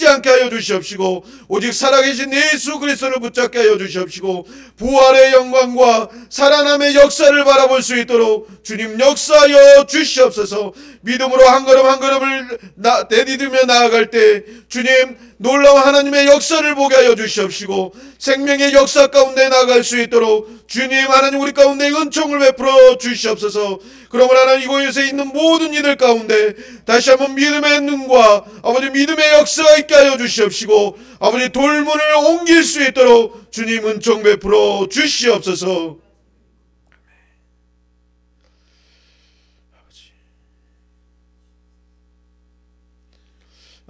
않게 하여 주시옵시고, 오직 살아계신 예수 그리스도를 붙잡게 하여 주시옵시고, 부활의 영광과 살아남의 역사를 바라볼 수 있도록 주님 역사하여 주시옵소서. 믿음으로 한 걸음 한 걸음을 내디디며 나아갈 때 주님 놀라운 하나님의 역사를 보게 하여 주시옵시고, 생명의 역사 가운데 나아갈 수 있도록 주님 하나님 우리 가운데 은총을 베풀어 주시옵소서. 그러므로 하나님 이곳에 있는 모든 이들 가운데 다시 한번 믿음의 눈과 아버지 믿음의 역사가 있게 하여 주시옵시고, 아버지 돌문을 옮길 수 있도록 주님 은총 베풀어 주시옵소서.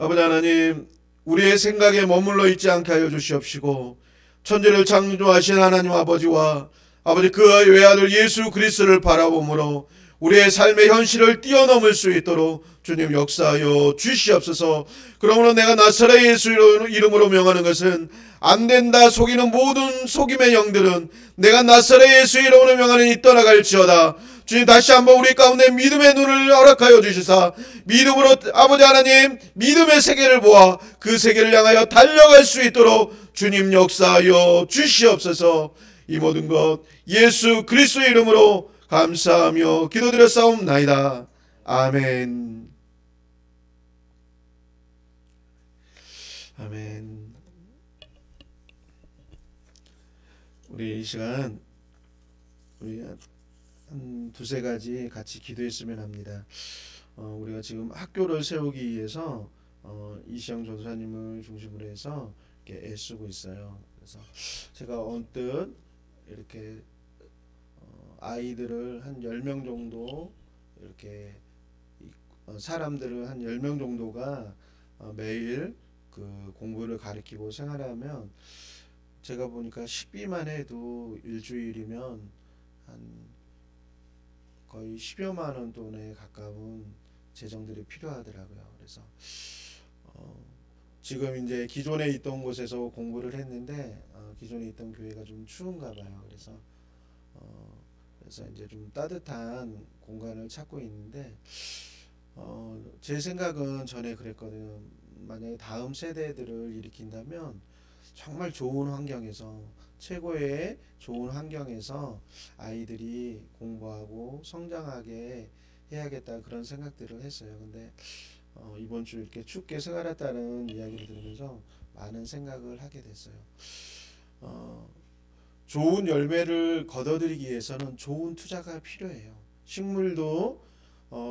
아버지 하나님, 우리의 생각에 머물러 있지 않게 하여 주시옵시고, 천지를 창조하신 하나님 아버지와 아버지 그 외아들 예수 그리스도를 바라보므로 우리의 삶의 현실을 뛰어넘을 수 있도록 주님 역사하여 주시옵소서. 그러므로 내가 나사렛 예수 이름으로 명하는 것은 안 된다 속이는 모든 속임의 영들은 내가 나사렛 예수 이름으로 명하는 이 떠나갈지어다. 주님 다시 한번 우리 가운데 믿음의 눈을 허락하여 주시사 믿음으로 아버지 하나님 믿음의 세계를 보아 그 세계를 향하여 달려갈 수 있도록 주님 역사하여 주시옵소서. 이 모든 것 예수 그리스도 이름으로 감사하며 기도드렸사옵나이다. 아멘. 아멘. 우리 이 시간 우리 한 두세 가지 같이 기도했으면 합니다. 우리가 지금 학교를 세우기 위해서 이시영 전사님을 중심으로 해서 이렇게 애쓰고 있어요. 그래서 제가 언뜻 이렇게 아이들을 한 10명 정도 이렇게 사람들을 한 10명 정도가 매일 그 공부를 가르치고 생활하면 제가 보니까 식비만 해도 일주일이면 한 거의 10여만 원 돈에 가까운 재정들이 필요하더라고요. 그래서 지금 이제 기존에 있던 곳에서 공부를 했는데 기존에 있던 교회가 좀 추운가 봐요. 그래서 이제 좀 따뜻한 공간을 찾고 있는데 제 생각은 전에 그랬거든요. 만약에 다음 세대들을 일으킨다면 정말 좋은 환경에서 최고의 좋은 환경에서 아이들이 공부하고 성장하게 해야겠다 그런 생각들을 했어요. 근데 이번 주 이렇게 춥게 생활했다는 이야기를 들으면서 많은 생각을 하게 됐어요. 좋은 열매를 거둬들이기 위해서는 좋은 투자가 필요해요. 식물도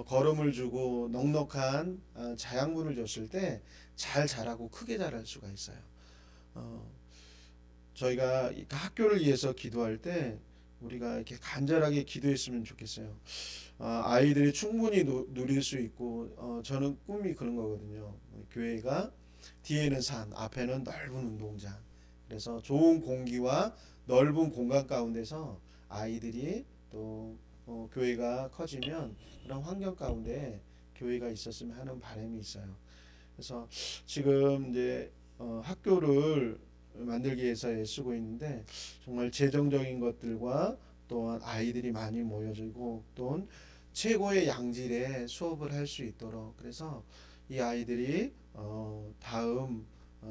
거름을 주고 넉넉한 자양분을 줬을 때 잘 자라고 크게 자랄 수가 있어요. 저희가 학교를 위해서 기도할 때 우리가 이렇게 간절하게 기도했으면 좋겠어요. 아이들이 충분히 누릴 수 있고 저는 꿈이 그런 거거든요. 교회가 뒤에는 산, 앞에는 넓은 운동장. 그래서 좋은 공기와 넓은 공간 가운데서 아이들이 또 교회가 커지면 그런 환경 가운데 교회가 있었으면 하는 바람이 있어요. 그래서 지금 이제 학교를 만들기 위해서 애쓰고 있는데 정말 재정적인 것들과 또한 아이들이 많이 모여지고 또한 최고의 양질의 수업을 할 수 있도록, 그래서 이 아이들이 다음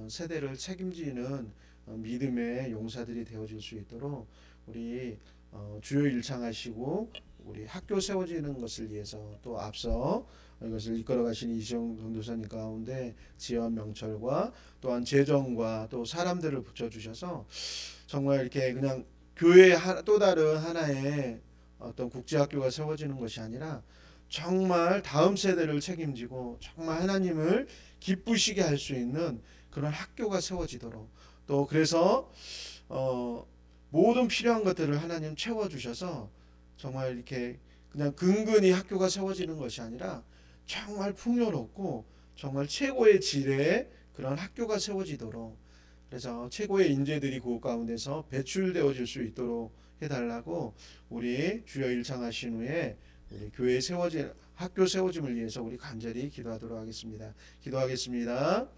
세대를 책임지는 믿음의 용사들이 되어질 수 있도록 우리 주요 일창하시고 우리 학교 세워지는 것을 위해서 또 앞서 이것을 이끌어 가신 이시영 전도사님 가운데 지연 명철과 또한 재정과 또 사람들을 붙여주셔서 정말 이렇게 그냥 교회의 또 다른 하나의 어떤 국제학교가 세워지는 것이 아니라 정말 다음 세대를 책임지고 정말 하나님을 기쁘시게 할 수 있는 그런 학교가 세워지도록, 또 그래서 모든 필요한 것들을 하나님 채워주셔서 정말 이렇게 그냥 근근히 학교가 세워지는 것이 아니라 정말 풍요롭고 정말 최고의 질의 그런 학교가 세워지도록, 그래서 최고의 인재들이 그 가운데서 배출되어질 수 있도록 해달라고 우리 주여 일창하신 후에 우리 교회 세워진 학교 세워짐을 위해서 우리 간절히 기도하도록 하겠습니다. 기도하겠습니다.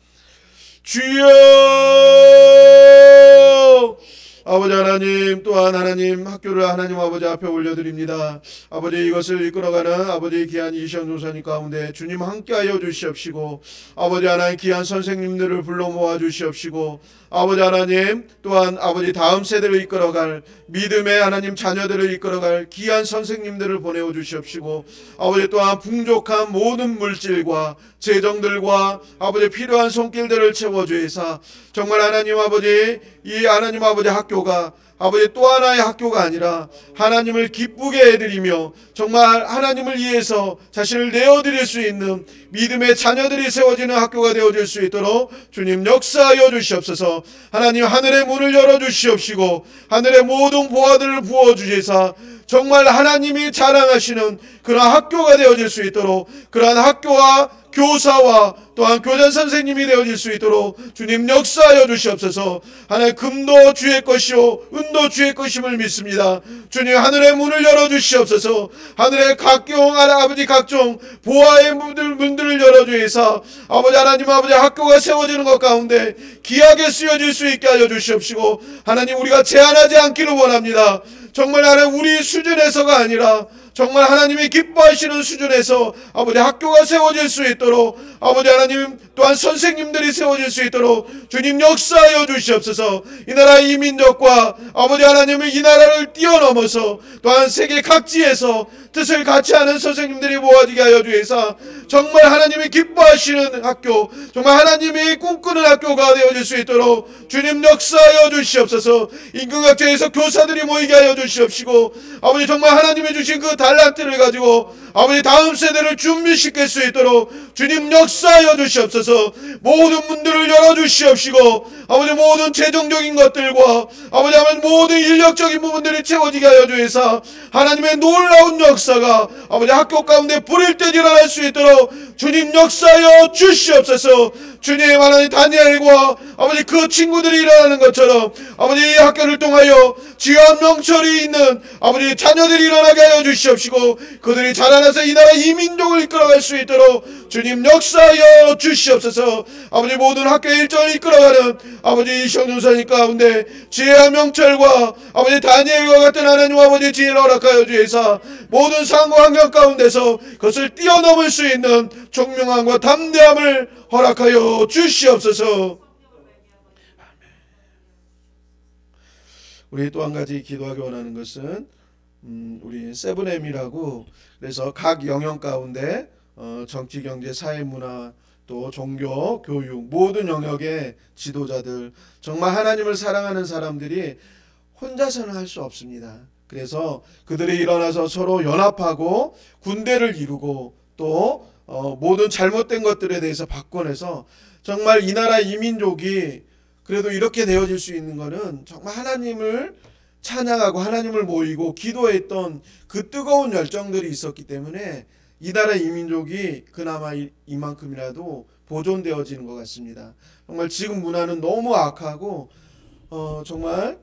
주여 아버지 하나님, 또한 하나님 학교를 하나님 아버지 앞에 올려드립니다. 아버지 이것을 이끌어가는 아버지 귀한 이시영 전도사님 가운데 주님 함께하여 주시옵시고, 아버지 하나님 귀한 선생님들을 불러 모아 주시옵시고, 아버지 하나님 또한 아버지 다음 세대를 이끌어갈 믿음의 하나님 자녀들을 이끌어갈 귀한 선생님들을 보내어 주시옵시고, 아버지 또한 풍족한 모든 물질과 재정들과 아버지 필요한 손길들을 채워주시사 정말 하나님 아버지 이 하나님 아버지 학교가 아버지 또 하나의 학교가 아니라 하나님을 기쁘게 해드리며 정말 하나님을 위해서 자신을 내어드릴 수 있는 믿음의 자녀들이 세워지는 학교가 되어질 수 있도록 주님 역사하여 주시옵소서. 하나님 하늘의 문을 열어주시옵시고 하늘의 모든 보화들을 부어주시사 정말 하나님이 자랑하시는 그러한 학교가 되어질 수 있도록, 그러한 학교와 교사와 또한 교장 선생님이 되어질 수 있도록 주님 역사하여 주시옵소서. 하나님 금도 주의 것이요 은도 주의 것임을 믿습니다. 주님 하늘의 문을 열어주시옵소서. 하늘의 아버지 각종 보화의 문들을 열어주셔서 아버지 하나님 아버지 학교가 세워지는 것 가운데 귀하게 쓰여질 수 있게 하여 주시옵시고, 하나님 우리가 제한하지 않기를 원합니다. 정말 하나님 우리 수준에서가 아니라 정말 하나님이 기뻐하시는 수준에서 아버지 학교가 세워질 수 있도록, 아버지 하나님 또한 선생님들이 세워질 수 있도록 주님 역사하여 주시옵소서. 이 나라 이 민족과 아버지 하나님의 이 나라를 뛰어넘어서 또한 세계 각지에서 뜻을 같이 하는 선생님들이 모아지게 하여 주셔서 정말 하나님이 기뻐하시는 학교, 정말 하나님이 꿈꾸는 학교가 되어질 수 있도록 주님 역사하여 주시옵소서. 인근각지에서 교사들이 모이게 하여 주시옵시고, 아버지 정말 하나님이 주신 그 달란트를 가지고 아버지 다음 세대를 준비시킬 수 있도록 주님 역사하여 주시옵소서. 모든 문들을 열어주시옵시고 아버지 모든 재정적인 것들과 아버지 모든 인력적인 부분들이 채워지게 하여 주셔서 하나님의 놀라운 역사가 아버지 학교 가운데 불일 때 일어날 수 있도록 주님 역사하여 주시옵소서. 주님 하나님 다니엘과 아버지 그 친구들이 일어나는 것처럼 아버지 이 학교를 통하여 지연 명철이 있는 아버지 자녀들이 일어나게 하여 주시옵시고, 그들이 자라나서 이 나라 이 민족을 이끌어갈 수 있도록 주님 역사하여 주시옵소서. 아버지 모든 학교 일정을 이끌어가는 아버지 이시영 전도사님 가운데 지혜와 명철과 아버지 다니엘과 같은 하나님 아버지 지혜를 허락하여 주셔서 모든 상황 환경 가운데서 그것을 뛰어넘을 수 있는 총명함과 담대함을 허락하여 주시옵소서. 우리 또 한 가지 기도하기 원하는 것은 우리 세븐엠이라고, 그래서 각 영역 가운데 정치, 경제, 사회, 문화, 또 종교, 교육 모든 영역의 지도자들, 정말 하나님을 사랑하는 사람들이 혼자서는 할 수 없습니다. 그래서 그들이 일어나서 서로 연합하고 군대를 이루고 또 모든 잘못된 것들에 대해서 바꿔내서 정말 이 나라 이 민족이 그래도 이렇게 되어질 수 있는 것은 정말 하나님을 찬양하고 하나님을 모이고 기도했던 그 뜨거운 열정들이 있었기 때문에 이 나라 이 민족이 그나마 이만큼이라도 보존되어지는 것 같습니다. 정말 지금 문화는 너무 악하고 정말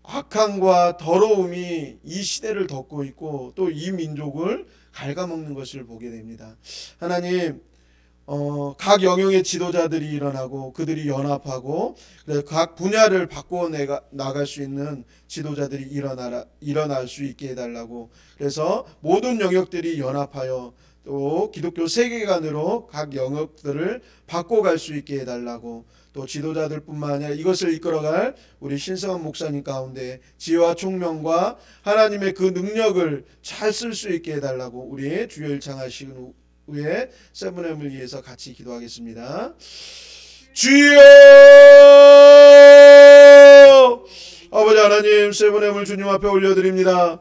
악함과 더러움이 이 시대를 덮고 있고 또 이 민족을 갉아먹는 것을 보게 됩니다. 하나님, 각 영역의 지도자들이 일어나고 그들이 연합하고 각 분야를 바꾸어 나갈 수 있는 지도자들이 일어날 수 있게 해달라고, 그래서 모든 영역들이 연합하여 또 기독교 세계관으로 각 영역들을 바꿔갈 수 있게 해달라고, 또 지도자들뿐만 아니라 이것을 이끌어갈 우리 신성한 목사님 가운데 지혜와 총명과 하나님의 그 능력을 잘 쓸 수 있게 해달라고 우리의 주여를 창하시는 후에 세븐엠을 위해서 같이 기도하겠습니다. 주여, 아버지 하나님, 세븐엠을 주님 앞에 올려드립니다.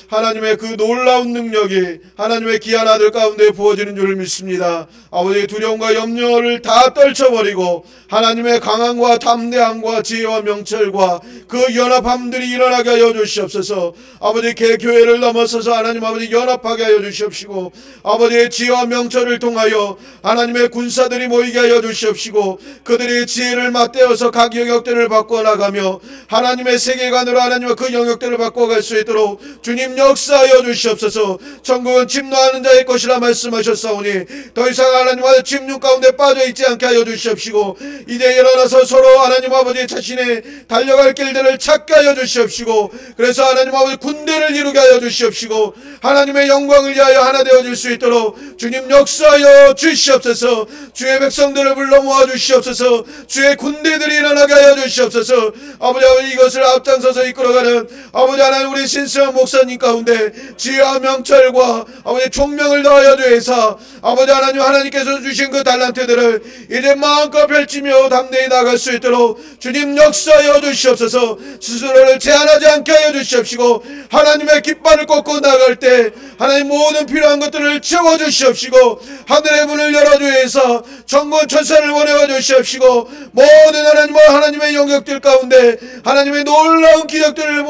하나님의 그 놀라운 능력이 하나님의 귀한 아들 가운데 부어지는 줄 믿습니다. 아버지의 두려움과 염려를 다 떨쳐버리고 하나님의 강함과 담대함과 지혜와 명철과 그 연합함들이 일어나게 하여 주시옵소서. 아버지 개교회를 넘어서서 하나님 아버지 연합하게 하여 주시옵시고, 아버지의 지혜와 명철을 통하여 하나님의 군사들이 모이게 하여 주시옵시고, 그들의 지혜를 맞대어서 각 영역들을 바꿔 나가며 하나님의 세계관으로 하나님의 그 영역들을 바꿔갈 수 있도록 주님 역사하여 주시옵소서. 천국은 침노하는 자의 것이라 말씀하셨사오니 더 이상 하나님과 침륜 가운데 빠져있지 않게 하여 주시옵시고, 이제 일어나서 서로 하나님 아버지 자신의 달려갈 길들을 찾게 하여 주시옵시고, 그래서 하나님 아버지 군대를 이루게 하여 주시옵시고 하나님의 영광을 위하여 하나 되어질 수 있도록 주님 역사하여 주시옵소서. 주의 백성들을 불러 모아 주시옵소서. 주의 군대들이 일어나게 하여 주시옵소서. 아버지 이것을 앞장서서 이끌어가는 아버지 하나님 우리 신성한 목사님 가운데 지혜와 명철과 아버지 총명을 더하여 주셔서 아버지 하나님 하나님께서 주신 그 달란트들을 이제 마음껏 펼치며 담대히 나갈 수 있도록 주님 역사하여 주시옵소서. 스스로를 제한하지 않게 하여 주시옵시고, 하나님의 깃발을 꽂고 나갈 때 하나님 모든 필요한 것들을 채워주시옵시고, 하늘의 문을 열어주셔서 천군 천사를 보내어 주시옵시고, 모든 하나님의 영역들 가운데 하나님의 놀라운 기적들을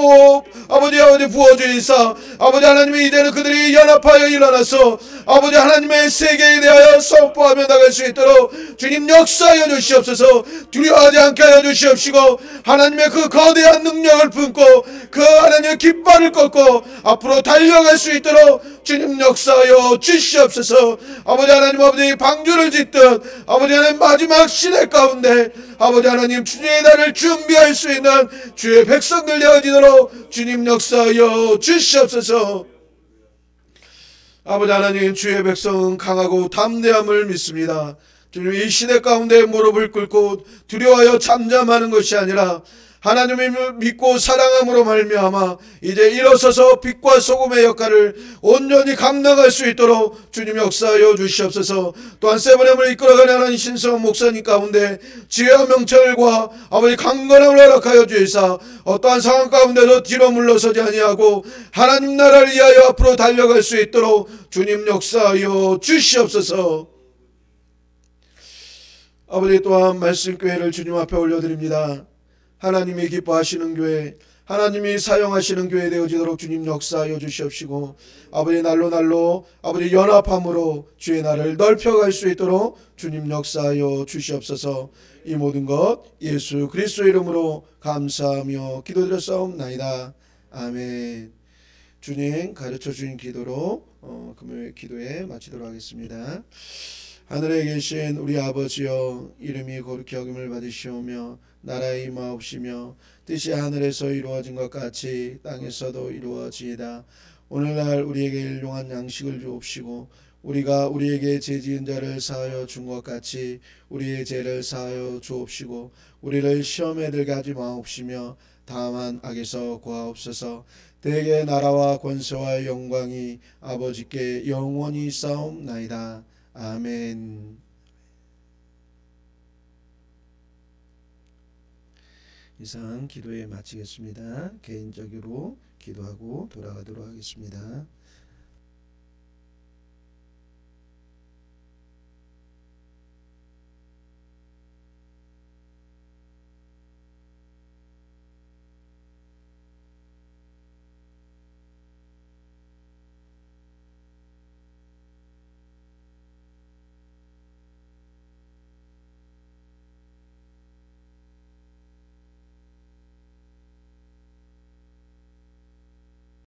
아버지 부어주셔서 아버지 하나님이 이제는 그들이 연합하여 일어나서 아버지 하나님의 세계에 대하여 선포하며 나갈 수 있도록 주님 역사하여 주시옵소서. 두려워하지 않게 하여 주시옵시고, 하나님의 그 거대한 능력을 품고 그 하나님의 깃발을 꺾고 앞으로 달려갈 수 있도록 주님 역사하여 주시옵소서. 아버지 하나님 아버지 방주를 짓던 아버지 하나님 마지막 시대 가운데 아버지 하나님 주의 날을 준비할 수 있는 주의 백성들 되어지도록 주님 역사하여 주시옵소서. 아버지 하나님 주의 백성은 강하고 담대함을 믿습니다. 주님 이 시대 가운데 무릎을 꿇고 두려워하여 잠잠하는 것이 아니라 하나님을 믿고 사랑함으로 말미암아 이제 일어서서 빛과 소금의 역할을 온전히 감당할 수 있도록 주님 역사하여 주시옵소서. 또한 세븐엠을 이끌어가는 하나님 신성한 목사님 가운데 지혜와 명철과 아버지 강건함을 허락하여 주시사 어떠한 상황 가운데도 뒤로 물러서지 아니하고 하나님 나라를 위하여 앞으로 달려갈 수 있도록 주님 역사하여 주시옵소서. 아버지 또한 말씀교회를 주님 앞에 올려드립니다. 하나님이 기뻐하시는 교회, 하나님이 사용하시는 교회 되어지도록 주님 역사하여 주시옵시고, 아버지 날로 아버지 연합함으로 주의 날을 넓혀갈 수 있도록 주님 역사하여 주시옵소서. 이 모든 것 예수 그리스도의 이름으로 감사하며 기도드렸사옵나이다. 아멘. 주님 가르쳐 주신 기도로 금요일 기도에 마치도록 하겠습니다. 하늘에 계신 우리 아버지여, 이름이 거룩히 여김을 받으시오며 나라의 임하옵시며 뜻이 하늘에서 이루어진 것 같이 땅에서도 이루어지이다. 오늘날 우리에게 일용할 양식을 주옵시고, 우리가 우리에게 죄 지은 자를 사하여 준 것 같이 우리의 죄를 사하여 주옵시고, 우리를 시험에 들게 하지 마옵시며 다만 악에서 구하옵소서. 대개 나라와 권세와 영광이 아버지께 영원히 있사옵나이다. 아멘. 이상 기도에 마치겠습니다. 개인적으로 기도하고 돌아가도록 하겠습니다.